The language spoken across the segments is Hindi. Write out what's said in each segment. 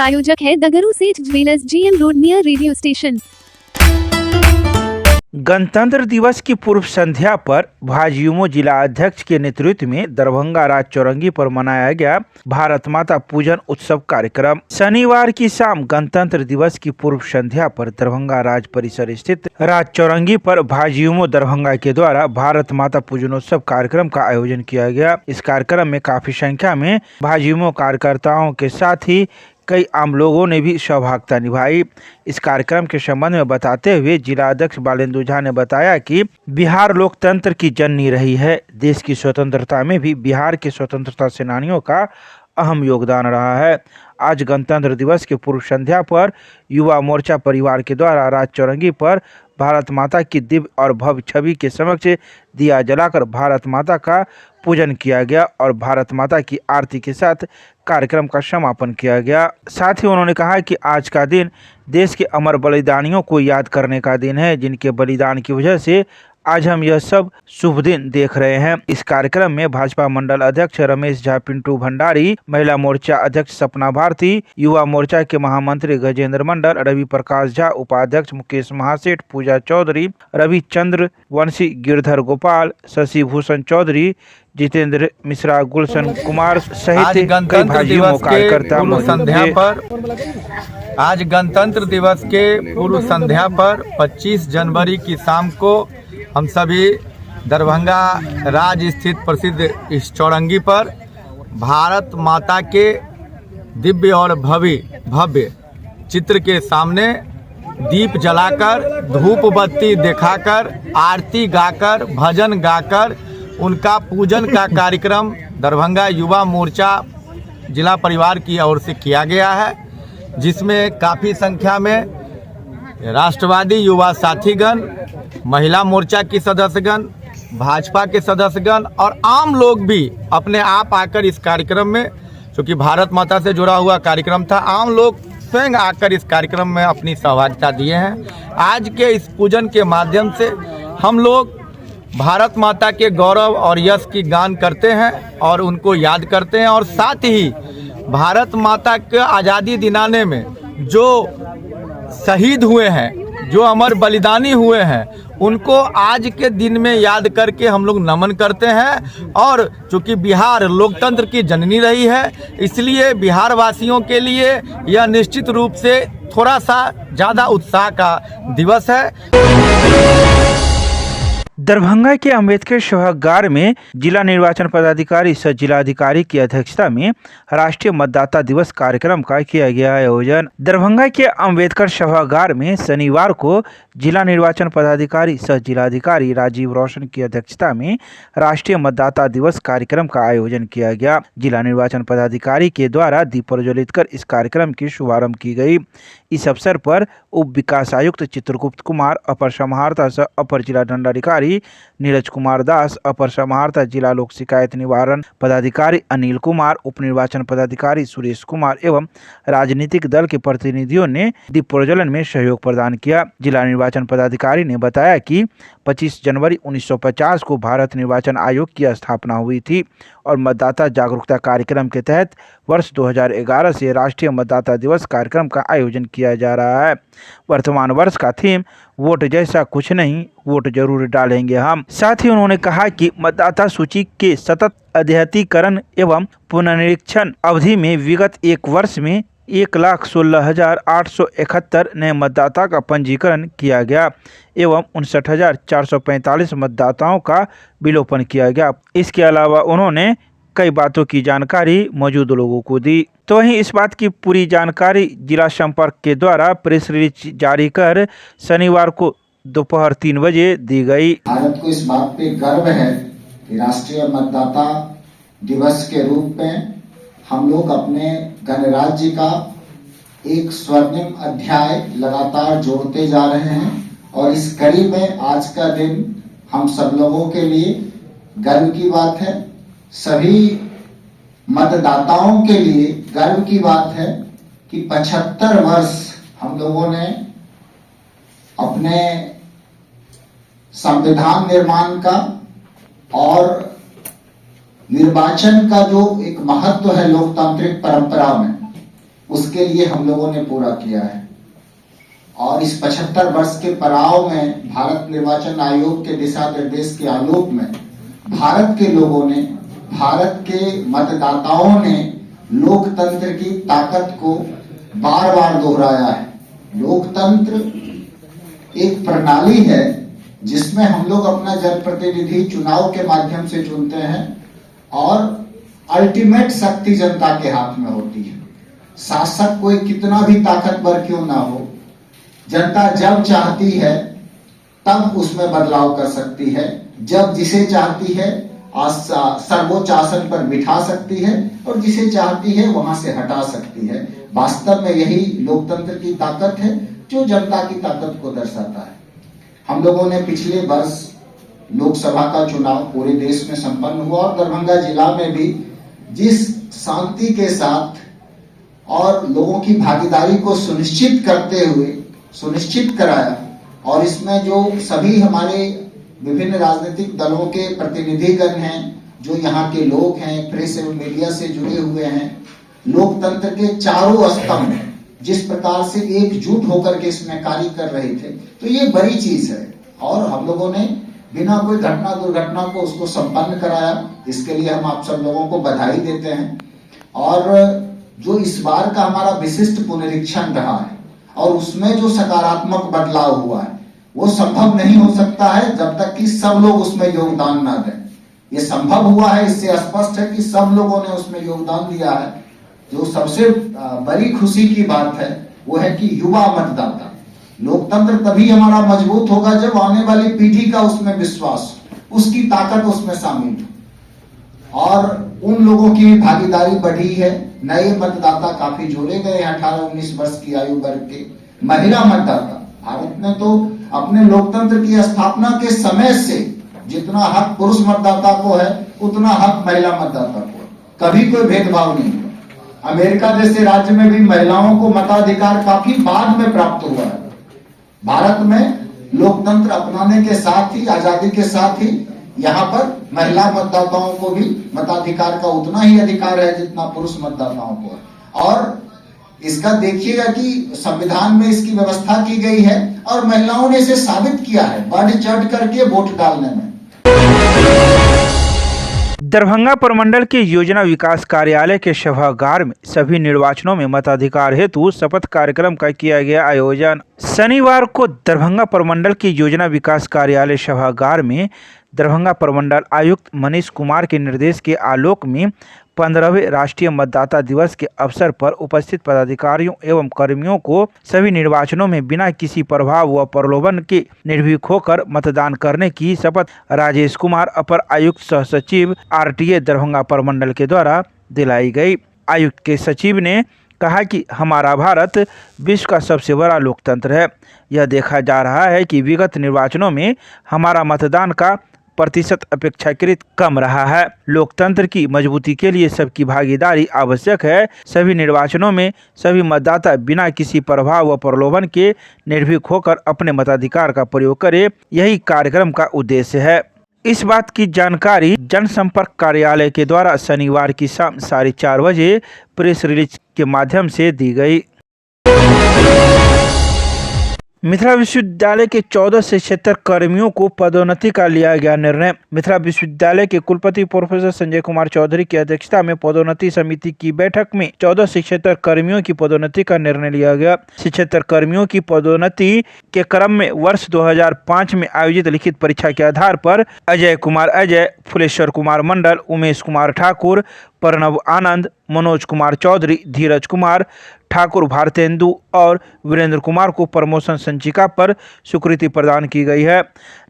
प्रायोजक है दगरू सेठ jewellers, GM road near radio station. गणतंत्र दिवस की पूर्व संध्या पर भाजयुमो जिला अध्यक्ष के नेतृत्व में दरभंगा राज चौरंगी पर मनाया गया भारत माता पूजन उत्सव कार्यक्रम। शनिवार की शाम गणतंत्र दिवस की पूर्व संध्या पर दरभंगा राज परिसर स्थित राज चौरंगी पर भाजयुमो दरभंगा के द्वारा भारत माता पूजनोत्सव कार्यक्रम का आयोजन किया गया। इस कार्यक्रम में काफी संख्या में भाजयुमो कार्यकर्ताओं के साथ ही कई आम लोगों ने भी सहभागिता निभाई। इस कार्यक्रम के संबंध में बताते हुए जिला अध्यक्ष बालेंदु झा ने बताया कि बिहार लोकतंत्र की जननी रही है। देश की स्वतंत्रता में भी बिहार के स्वतंत्रता सेनानियों का अहम योगदान रहा है। आज गणतंत्र दिवस के पूर्व संध्या पर युवा मोर्चा परिवार के द्वारा राज चौरंगी पर भारत माता की दिव्य और भव्य छवि के समक्ष दिया जलाकर भारत माता का पूजन किया गया और भारत माता की आरती के साथ कार्यक्रम का समापन किया गया। साथ ही उन्होंने कहा कि आज का दिन देश के अमर बलिदानियों को याद करने का दिन है, जिनके बलिदान की वजह से आज हम यह सब शुभ दिन देख रहे हैं। इस कार्यक्रम में भाजपा मंडल अध्यक्ष रमेश झा, पिंटू भंडारी, महिला मोर्चा अध्यक्ष सपना भारती, युवा मोर्चा के महामंत्री गजेंद्र मंडल, रवि प्रकाश झा, उपाध्यक्ष मुकेश महासेठ, पूजा चौधरी, रविचंद्र वंशी, गिरधर गोपाल, शशि भूषण चौधरी, जितेंद्र मिश्रा, गुलशन कुमार सहित कई भाजयुमो कार्यकर्ता मौजूद थे। आज गणतंत्र दिवस के पूर्व संध्या पर 25 जनवरी की शाम को हम सभी दरभंगा राज स्थित प्रसिद्ध इस चौरंगी पर भारत माता के दिव्य और भव्य चित्र के सामने दीप जलाकर, धूप बत्ती दिखाकर, आरती गाकर, भजन गाकर उनका पूजन का कार्यक्रम दरभंगा युवा मोर्चा जिला परिवार की ओर से किया गया है, जिसमें काफ़ी संख्या में राष्ट्रवादी युवा साथीगण, महिला मोर्चा की सदस्यगण, भाजपा के सदस्यगण और आम लोग भी अपने आप आकर इस कार्यक्रम में, क्योंकि भारत माता से जुड़ा हुआ कार्यक्रम था, आम लोग स्वयं आकर इस कार्यक्रम में अपनी सहभागिता दिए हैं। आज के इस पूजन के माध्यम से हम लोग भारत माता के गौरव और यश की गान करते हैं और उनको याद करते हैं, और साथ ही भारत माता के आज़ादी दिलाने में जो शहीद हुए हैं, जो अमर बलिदानी हुए हैं, उनको आज के दिन में याद करके हम लोग नमन करते हैं। और चूँकि बिहार लोकतंत्र की जननी रही है, इसलिए बिहार वासियों के लिए यह निश्चित रूप से थोड़ा सा ज़्यादा उत्साह का दिवस है। दरभंगा के अंबेडकर सभागार में जिला निर्वाचन पदाधिकारी सह जिलाधिकारी की अध्यक्षता में राष्ट्रीय मतदाता दिवस कार्यक्रम का किया गया आयोजन। दरभंगा के अंबेडकर सभागार में शनिवार को जिला निर्वाचन पदाधिकारी सह जिलाधिकारी राजीव रोशन की अध्यक्षता में राष्ट्रीय मतदाता दिवस कार्यक्रम का आयोजन किया गया। जिला निर्वाचन पदाधिकारी के द्वारा दीप प्रज्वलित कर इस कार्यक्रम की शुभारंभ की गई। इस अवसर पर उप विकास आयुक्त चित्रगुप्त कुमार, अपर समाहर्ता सह अपर जिला दंडाधिकारी नीरज कुमार दास, अपर समाहर्ता जिला लोक शिकायत निवारण पदाधिकारी अनिल कुमार, उप निर्वाचन पदाधिकारी सुरेश कुमार एवं राजनीतिक दल के प्रतिनिधियों ने दीप प्रज्वलन में सहयोग प्रदान किया। जिला निर्वाचन पदाधिकारी ने बताया कि 25 जनवरी 1950 को भारत निर्वाचन आयोग की स्थापना हुई थी और मतदाता जागरूकता कार्यक्रम के तहत वर्ष 2011 से राष्ट्रीय मतदाता दिवस कार्यक्रम का आयोजन किया जा रहा है। वर्तमान वर्ष का थीम वोट जैसा कुछ नहीं, वोट जरूर डालेंगे हम। साथ ही उन्होंने कहा कि मतदाता सूची के सतत अद्यतीकरण एवं पुनरीक्षण अवधि में विगत एक वर्ष में 1,16,871 नए मतदाता का पंजीकरण किया गया एवं 59,445 मतदाताओं का विलोपन किया गया। इसके अलावा उन्होंने कई बातों की जानकारी मौजूद लोगों को दी। तो वहीं इस बात की पूरी जानकारी जिला संपर्क के द्वारा प्रेस रिलीज जारी कर शनिवार को दोपहर 3 बजे दी गई। भारत को इस बात पे गर्व है कि राष्ट्रीय मतदाता दिवस के रूप में हम लोग अपने गणराज्य का एक स्वर्णिम अध्याय लगातार जोड़ते जा रहे हैं, और इस कड़ी में आज का दिन हम सब लोगों के लिए गर्व की बात है। सभी मतदाताओं के लिए गर्व की बात है कि 75 वर्ष हम लोगों ने अपने संविधान निर्माण का और निर्वाचन का जो एक महत्व है लोकतांत्रिक परंपरा में, उसके लिए हम लोगों ने पूरा किया है। और इस 75 वर्ष के पड़ाव में भारत निर्वाचन आयोग के दिशा निर्देश के आलोक में भारत के लोगों ने, भारत के मतदाताओं ने लोकतंत्र की ताकत को बार बार दोहराया है। लोकतंत्र एक प्रणाली है जिसमें हम लोग अपना जनप्रतिनिधि चुनाव के माध्यम से चुनते हैं और अल्टीमेट शक्ति जनता के हाथ में होती है। शासक कोई कितना भी ताकतवर क्यों ना हो, जनता जब चाहती है तब उसमें बदलाव कर सकती है, जब जिसे चाहती है सर्वोच्च आसन पर बिठा सकती है और जिसे चाहती है वहां से हटा सकती है। वास्तव में यही लोकतंत्र की ताकत है जो जनता की ताकत को दर्शाता है। हम लोगों ने पिछले वर्ष लोकसभा का चुनाव पूरे देश में संपन्न हुआ और दरभंगा जिला में भी जिस शांति के साथ और लोगों की भागीदारी को सुनिश्चित कराया, और इसमें जो सभी हमारे विभिन्न राजनीतिक दलों के प्रतिनिधिगण हैं, जो यहाँ के लोग हैं, प्रेस एवं मीडिया से जुड़े हुए हैं, लोकतंत्र के चारों स्तंभ जिस प्रकार से एकजुट होकर के इसमें कार्य कर रहे थे, तो ये बड़ी चीज है। और हम लोगों ने बिना कोई घटना दुर्घटना को उसको संपन्न कराया, इसके लिए हम आप सब लोगों को बधाई देते हैं। और जो इस बार का हमारा विशिष्ट पुनरीक्षण रहा है और उसमें जो सकारात्मक बदलाव हुआ है, वो संभव नहीं हो सकता है जब तक कि सब लोग उसमें योगदान ना दें। ये संभव हुआ है, इससे स्पष्ट है कि सब लोगों ने उसमें योगदान दिया है। जो सबसे बड़ी खुशी की बात है वो है कि युवा मतदाता। लोकतंत्र तभी हमारा मजबूत होगा जब आने वाली पीढ़ी का उसमें विश्वास, उसकी ताकत उसमें शामिल हो। और उन लोगों की भागीदारी बढ़ी है। नए मतदाता काफी जोड़े गए हैं, 18-19 वर्ष की आयु वर्ग के महिला मतदाता। भारत ने तो अपने लोकतंत्र की स्थापना के समय से जितना हक पुरुष मतदाता को है उतना हक महिला मतदाता को है। कभी कोई भेदभाव नहीं हुआ। अमेरिका जैसे राज्य में भी महिलाओं को मताधिकार काफी बाद में प्राप्त हुआ है। भारत में लोकतंत्र अपनाने के साथ ही, आजादी के साथ ही यहाँ पर महिला मतदाताओं को भी मताधिकार का उतना ही अधिकार है जितना पुरुष मतदाताओं को है। और इसका देखिएगा कि संविधान में इसकी व्यवस्था की गई है और महिलाओं ने इसे साबित किया है बढ़ चढ़ करके वोट डालने में। दरभंगा प्रमंडल के योजना विकास कार्यालय के सभागार में सभी निर्वाचनों में मताधिकार हेतु शपथ कार्यक्रम का किया गया आयोजन। शनिवार को दरभंगा प्रमंडल के योजना विकास कार्यालय सभागार में दरभंगा प्रमंडल आयुक्त मनीष कुमार के निर्देश के आलोक में 15वें राष्ट्रीय मतदाता दिवस के अवसर पर उपस्थित पदाधिकारियों एवं कर्मियों को सभी निर्वाचनों में बिना किसी प्रभाव व प्रलोभन के निर्भीक होकर मतदान करने की शपथ राजेश कुमार अपर आयुक्त सह सचिव RTA दरभंगा प्रमंडल के द्वारा दिलाई गई। आयुक्त के सचिव ने कहा कि हमारा भारत विश्व का सबसे बड़ा लोकतंत्र है। यह देखा जा रहा है कि विगत निर्वाचनों में हमारा मतदान का प्रतिशत अपेक्षाकृत कम रहा है। लोकतंत्र की मजबूती के लिए सबकी भागीदारी आवश्यक है। सभी निर्वाचनों में सभी मतदाता बिना किसी प्रभाव व प्रलोभन के निर्भीक होकर अपने मताधिकार का प्रयोग करें, यही कार्यक्रम का उद्देश्य है। इस बात की जानकारी जनसंपर्क कार्यालय के द्वारा शनिवार की शाम 4:30 बजे प्रेस रिलीज के माध्यम से दी गई। मिथिला विश्वविद्यालय के 14 शिक्षेतर कर्मियों को पदोन्नति का लिया गया निर्णय। मिथिला विश्वविद्यालय के कुलपति प्रोफेसर संजय कुमार चौधरी की अध्यक्षता में पदोन्नति समिति की बैठक में 14 शिक्षेतर कर्मियों की पदोन्नति का निर्णय लिया गया। शिक्षेतर कर्मियों की पदोन्नति के क्रम में वर्ष 2005 में आयोजित लिखित परीक्षा के आधार पर अजय कुमार अजय, फुलेश्वर कुमार मंडल, उमेश कुमार ठाकुर, प्रणव आनंद, मनोज कुमार चौधरी, धीरज कुमार ठाकुर, भारतेंदु और वीरेंद्र कुमार को प्रमोशन संचिका पर स्वीकृति प्रदान की गई है।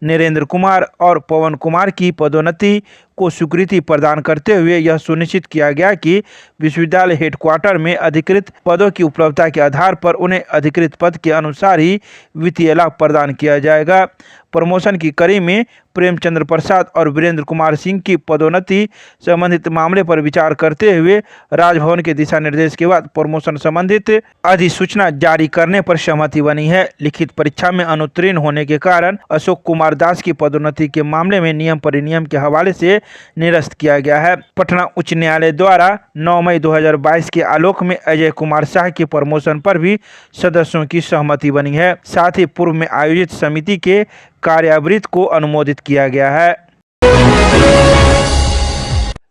नरेंद्र कुमार और पवन कुमार की पदोन्नति को स्वीकृति प्रदान करते हुए यह सुनिश्चित किया गया कि विश्वविद्यालय हेडक्वार्टर में अधिकृत पदों की उपलब्धता के आधार पर उन्हें अधिकृत पद के अनुसार ही वित्तीय लाभ प्रदान किया जाएगा। प्रमोशन की कड़ी में प्रेमचंद्र प्रसाद और वीरेंद्र कुमार सिंह की पदोन्नति संबंधित मामले पर विचार करते हुए राजभवन के दिशा निर्देश के बाद प्रमोशन संबंधित अधिसूचना जारी करने पर सहमति बनी है। लिखित परीक्षा में अनुत्तीर्ण होने के कारण अशोक कुमार दास की पदोन्नति के मामले में नियम परिनियम के हवाले से निरस्त किया गया है। पटना उच्च न्यायालय द्वारा 9 मई 2022 के आलोक में अजय कुमार शाह के प्रमोशन पर भी सदस्यों की सहमति बनी है। साथ ही पूर्व में आयोजित समिति के कार्यावृत्त को अनुमोदित किया गया है।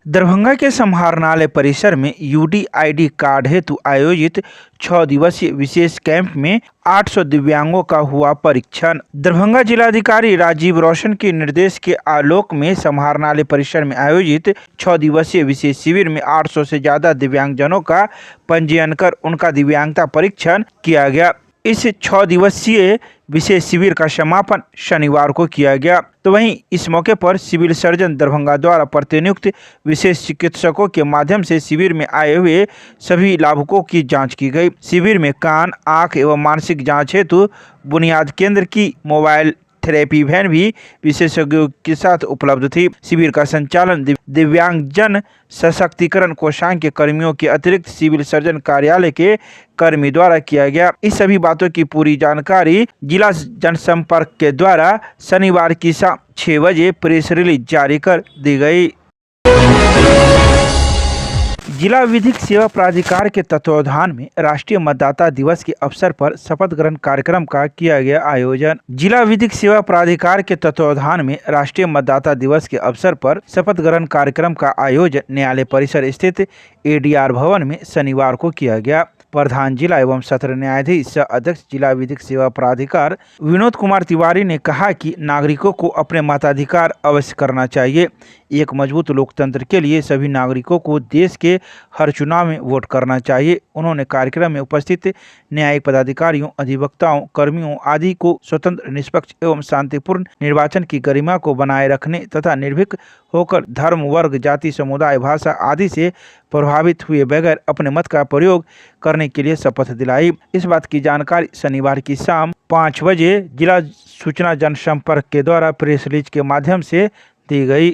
दरभंगा के समाहरणालय परिसर में यूडीआईडी कार्ड हेतु आयोजित 6 दिवसीय विशेष कैंप में 800 दिव्यांगों का हुआ परीक्षण। दरभंगा जिलाधिकारी राजीव रोशन के निर्देश के आलोक में समाहरणालय परिसर में आयोजित 6 दिवसीय विशेष शिविर में 800 से ज्यादा दिव्यांगजनों का पंजीयन कर उनका दिव्यांगता परीक्षण किया गया। इस 6 दिवसीय विशेष शिविर का समापन शनिवार को किया गया। तो वहीं इस मौके पर सिविल सर्जन दरभंगा द्वारा प्रतिनियुक्त विशेष चिकित्सकों के माध्यम से शिविर में आए हुए सभी लाभुकों की जांच की गई। शिविर में कान, आंख एवं मानसिक जांच हेतु बुनियाद केंद्र की मोबाइल थेरेपी वैन भी विशेषज्ञों के साथ उपलब्ध थी। शिविर का संचालन दिव्यांगजन सशक्तिकरण कोषांग के कर्मियों के अतिरिक्त सिविल सर्जन कार्यालय के कर्मी द्वारा किया गया। इस सभी बातों की पूरी जानकारी जिला जनसंपर्क के द्वारा शनिवार की शाम 6 बजे प्रेस रिलीज जारी कर दी गई। जिला विधिक सेवा प्राधिकार के तत्वावधान में राष्ट्रीय मतदाता दिवस के अवसर पर शपथ ग्रहण कार्यक्रम का किया गया आयोजन। जिला विधिक सेवा प्राधिकार के तत्वावधान में राष्ट्रीय मतदाता दिवस के अवसर पर शपथ ग्रहण कार्यक्रम का आयोजन न्यायालय परिसर स्थित एडीआर भवन में शनिवार को किया गया। प्रधान जिला एवं सत्र न्यायाधीश सह अध्यक्ष जिला विधिक सेवा प्राधिकार विनोद कुमार तिवारी ने कहा कि नागरिकों को अपने मताधिकार अवश्य करना चाहिए। एक मजबूत लोकतंत्र के लिए सभी नागरिकों को देश के हर चुनाव में वोट करना चाहिए। उन्होंने कार्यक्रम में उपस्थित न्यायिक पदाधिकारियों, अधिवक्ताओं, कर्मियों आदि को स्वतंत्र, निष्पक्ष एवं शांतिपूर्ण निर्वाचन की गरिमा को बनाए रखने तथा निर्भीक होकर धर्म, वर्ग, जाति, समुदाय, भाषा आदि से प्रभावित हुए बगैर अपने मत का प्रयोग करने के लिए शपथ दिलाई। इस बात की जानकारी शनिवार की शाम 5 बजे जिला सूचना जनसंपर्क के द्वारा प्रेस रिलीज के माध्यम से दी गई।